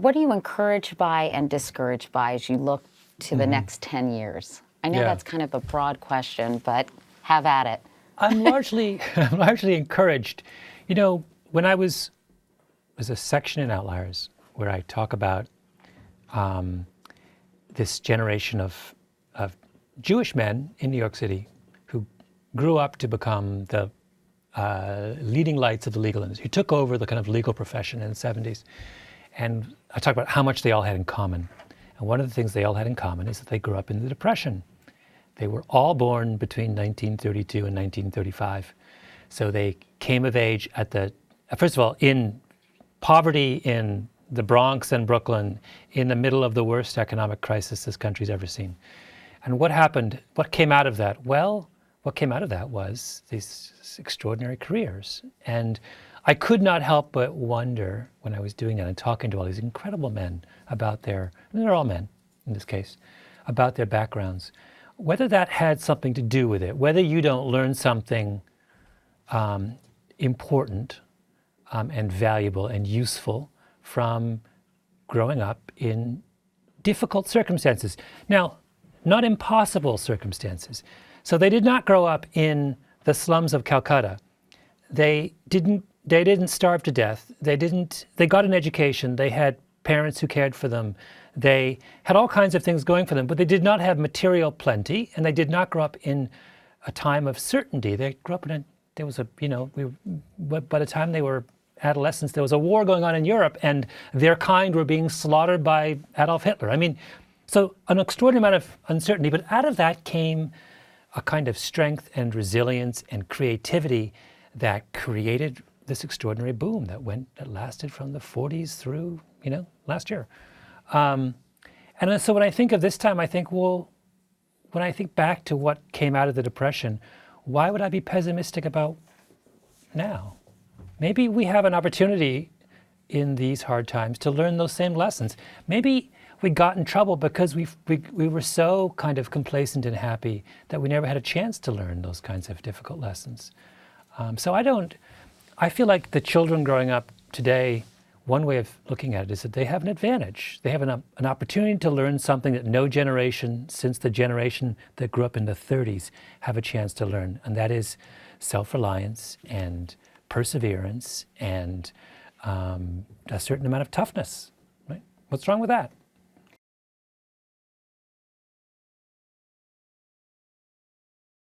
what are you encouraged by and discouraged by as you look to the next 10 years? I know that's kind of a broad question, but have at it. I'm largely encouraged. You know, when there's a section in Outliers where I talk about this generation of Jewish men in New York City who grew up to become the leading lights of the legal industry, who took over the kind of legal profession in the 70s. And I talk about how much they all had in common. And one of the things they all had in common is that they grew up in the Depression. They were all born between 1932 and 1935. So they came of age first of all, in poverty in the Bronx and Brooklyn, in the middle of the worst economic crisis this country's ever seen. And what happened? What came out of that? Well, what came out of that was these extraordinary careers. And I could not help but wonder when I was doing that and talking to all these incredible men about and they're all men in this case, about their backgrounds, whether that had something to do with it, whether you don't learn something important and valuable and useful from growing up in difficult circumstances. Now, not impossible circumstances. So they did not grow up in the slums of Calcutta. They didn't starve to death. They got an education. They had parents who cared for them. They had all kinds of things going for them, but they did not have material plenty, and they did not grow up in a time of certainty. They grew up by the time they were adolescents, there was a war going on in Europe, and their kind were being slaughtered by Adolf Hitler. I mean, so an extraordinary amount of uncertainty, but out of that came a kind of strength and resilience and creativity that created this extraordinary boom that lasted from the 40s through, last year. And so when I think of this time, I think, well, when I think back to what came out of the Depression, why would I be pessimistic about now? Maybe we have an opportunity in these hard times to learn those same lessons. Maybe we got in trouble because we were so kind of complacent and happy that we never had a chance to learn those kinds of difficult lessons. I feel like the children growing up today, one way of looking at it is that they have an advantage. They have an opportunity to learn something that no generation since the generation that grew up in the 30s have a chance to learn, and that is self-reliance and perseverance and a certain amount of toughness. Right? What's wrong with that?